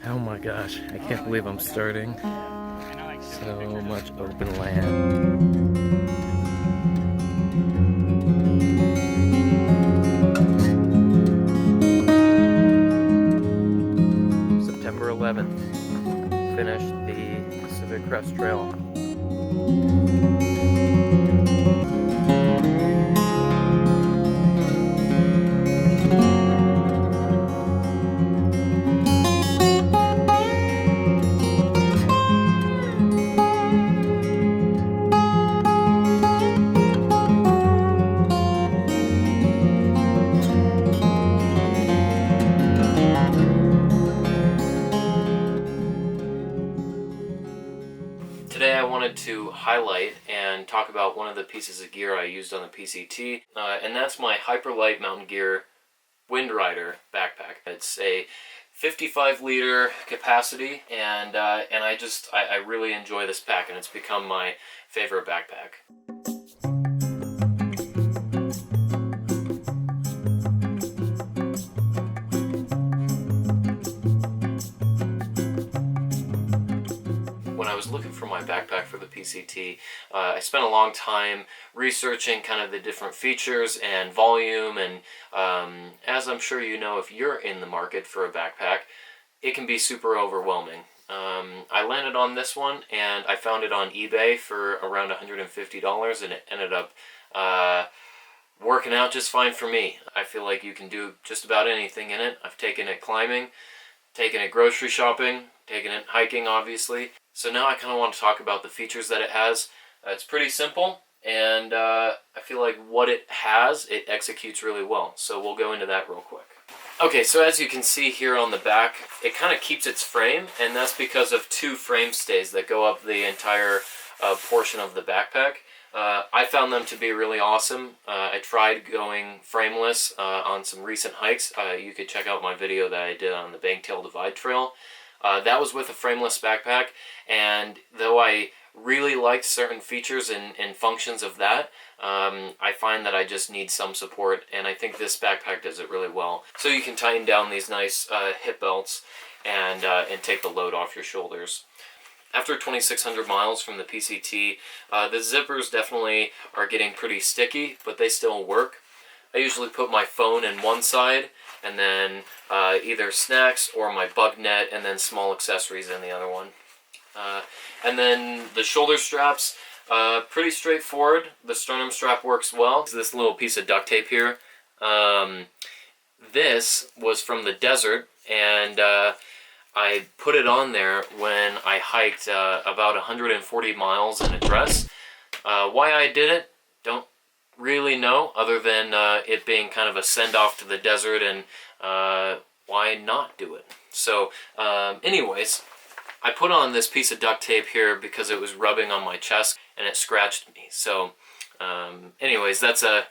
Oh my gosh, I can't believe I'm starting. So much open land. September 11th, finished the Pacific Crest Trail. Today I wanted to highlight and talk about one of the pieces of gear I used on the PCT, and that's my Hyperlite Mountain Gear Windrider backpack. It's a 55-liter capacity, and I really enjoy this pack, and it's become my favorite backpack. When I was looking for my backpack for the PCT, I spent a long time researching kind of the different features and volume, and as I'm sure you know, if you're in the market for a backpack, it can be super overwhelming. I landed on this one, and I found it on eBay for around $150, and it ended up working out just fine for me. I feel like you can do just about anything in it. I've taken it climbing, taken it grocery shopping, taken it hiking, obviously. So now I kind of want to talk about the features that it has. It's pretty simple, and I feel like what it has, it executes really well. So we'll go into that real quick. Okay, so as you can see here on the back, it kind of keeps its frame, and that's because of two frame stays that go up the entire portion of the backpack. I found them to be really awesome. I tried going frameless on some recent hikes. You could check out my video that I did on the Bangtail Divide Trail. That was with a frameless backpack, and though I really liked certain features and functions of that, I find that I just need some support, and I think this backpack does it really well. So you can tighten down these nice hip belts and take the load off your shoulders. After 2,600 miles from the PCT, the zippers definitely are getting pretty sticky, but they still work. I usually put my phone in one side, and then either snacks or my bug net, and then small accessories in the other one. And then the shoulder straps, pretty straightforward. The sternum strap works well. This little piece of duct tape here. This was from the desert, and I put it on there when I hiked about 140 miles in a dress. Why I did it, don't really know, other than it being kind of a send-off to the desert, and why not do it? So anyways, I put on this piece of duct tape here because it was rubbing on my chest and it scratched me. So anyways, that's a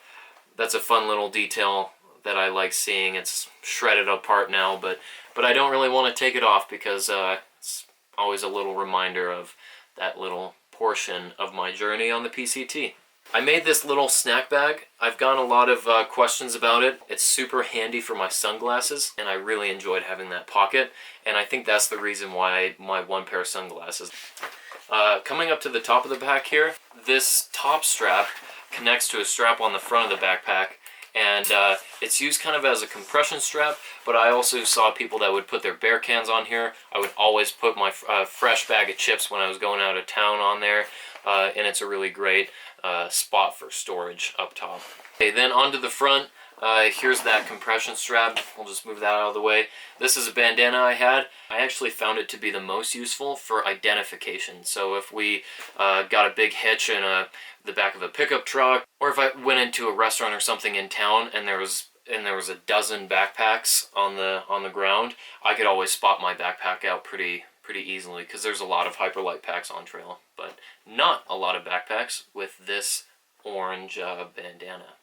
fun little detail that I like seeing. It's shredded apart now, but I don't really want to take it off because it's always a little reminder of that little portion of my journey on the PCT. I made this little snack bag. I've gotten a lot of questions about it. It's super handy for my sunglasses, and I really enjoyed having that pocket, and I think that's the reason why my one pair of sunglasses. Coming up to the top of the back here, this top strap connects to a strap on the front of the backpack, and it's used kind of as a compression strap, but I also saw people that would put their bear cans on here. I would always put my fresh bag of chips when I was going out of town on there, and it's a really great spot for storage up top. Okay, then onto the front, here's that compression strap. We'll just move that out of the way. This is a bandana I had. I actually found it to be the most useful for identification. So if we got a big hitch in the back of a pickup truck, or if I went into a restaurant or something in town and there was a dozen backpacks on the ground, I could always spot my backpack out pretty easily, because there's a lot of Hyperlite packs on trail, but not a lot of backpacks with this orange bandana.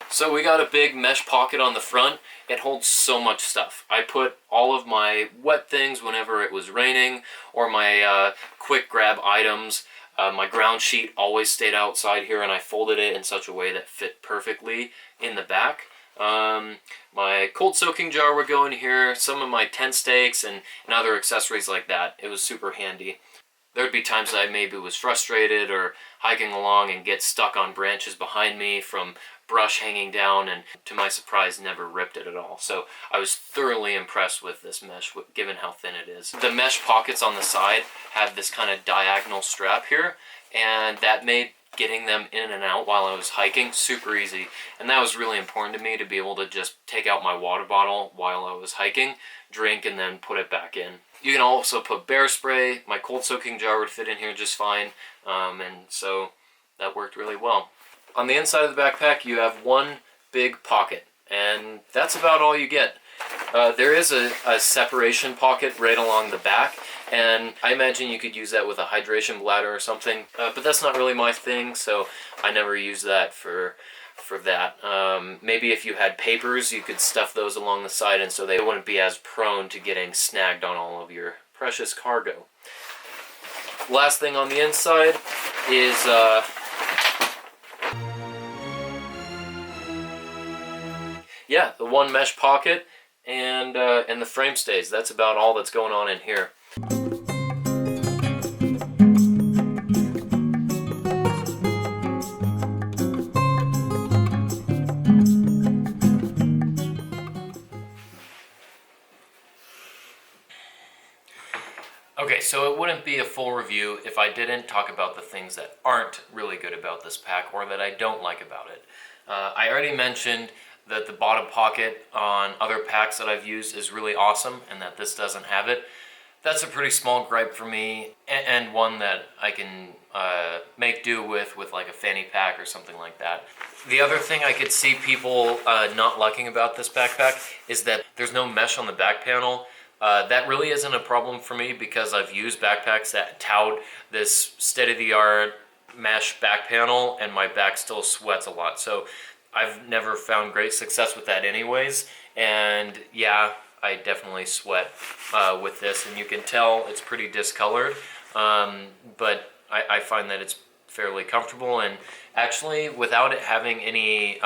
So we got a big mesh pocket on the front. It holds so much stuff. I put all of my wet things whenever it was raining, or my quick grab items. My ground sheet always stayed outside here, and I folded it in such a way that fit perfectly in the back. My cold soaking jar would go in here, some of my tent stakes, and other accessories like that. It was super handy. There would be times that I maybe was frustrated or hiking along and get stuck on branches behind me from brush hanging down, and to my surprise never ripped it at all. So I was thoroughly impressed with this mesh given how thin it is. The mesh pockets on the side have this kind of diagonal strap here, and that made getting them in and out while I was hiking super easy. And that was really important to me, to be able to just take out my water bottle while I was hiking, drink, and then put it back in. You can also put bear spray. My cold soaking jar would fit in here just fine, and so that worked really well. On the inside of the backpack you have one big pocket, and that's about all you get. There is a separation pocket right along the back, and I imagine you could use that with a hydration bladder or something, but that's not really my thing, so I never use that for that. Maybe if you had papers, you could stuff those along the side, and so they wouldn't be as prone to getting snagged on all of your precious cargo. Last thing on the inside is yeah, the one mesh pocket and the frame stays. That's about all that's going on in here. Okay, so it wouldn't be a full review if I didn't talk about the things that aren't really good about this pack, or that I don't like about it. I already mentioned that the bottom pocket on other packs that I've used is really awesome, and that this doesn't have it. That's a pretty small gripe for me, and one that I can make do with like a fanny pack or something like that. The other thing I could see people not liking about this backpack is that there's no mesh on the back panel. That really isn't a problem for me, because I've used backpacks that tout this state-of-the-art mesh back panel, and my back still sweats a lot. So I've never found great success with that anyways, and yeah, I definitely sweat with this, and you can tell it's pretty discolored, but I find that it's fairly comfortable, and actually without it having any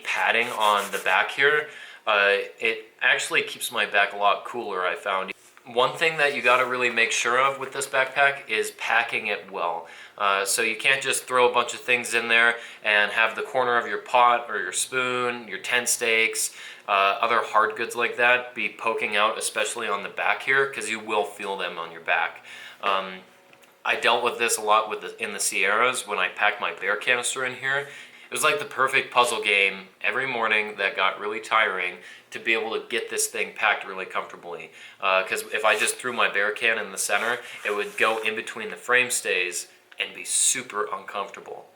padding on the back here, it actually keeps my back a lot cooler, I found. One thing that you got to really make sure of with this backpack is packing it well. So you can't just throw a bunch of things in there and have the corner of your pot or your spoon, your tent stakes, other hard goods like that be poking out, especially on the back here, because you will feel them on your back. I dealt with this a lot in the Sierras when I packed my bear canister in here. It was like the perfect puzzle game every morning that got really tiring, to be able to get this thing packed really comfortably. Because if I just threw my bear can in the center, it would go in between the frame stays and be super uncomfortable.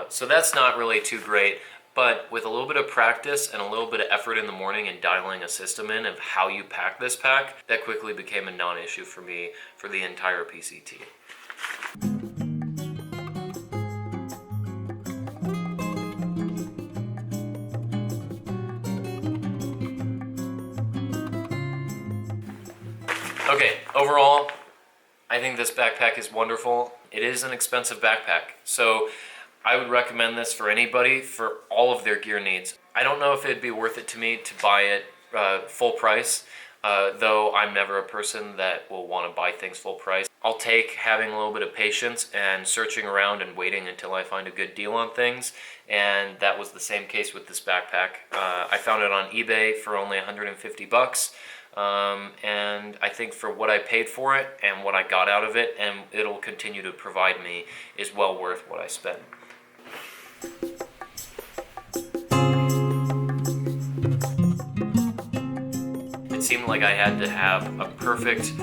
So that's not really too great, but with a little bit of practice and a little bit of effort in the morning and dialing a system in of how you pack this pack, that quickly became a non-issue for me for the entire PCT. Okay, overall, I think this backpack is wonderful. It is an expensive backpack, so I would recommend this for anybody for all of their gear needs. I don't know if it'd be worth it to me to buy it full price, though I'm never a person that will want to buy things full price. I'll take having a little bit of patience and searching around and waiting until I find a good deal on things, and that was the same case with this backpack. I found it on eBay for only 150 bucks. And I think for what I paid for it and what I got out of it, and it'll continue to provide me, is well worth what I spent. It seemed like I had to have a perfect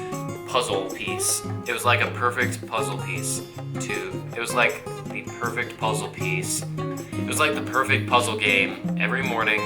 puzzle piece. It was like a perfect puzzle piece too. It was like the perfect puzzle piece. It was like the perfect puzzle game every morning.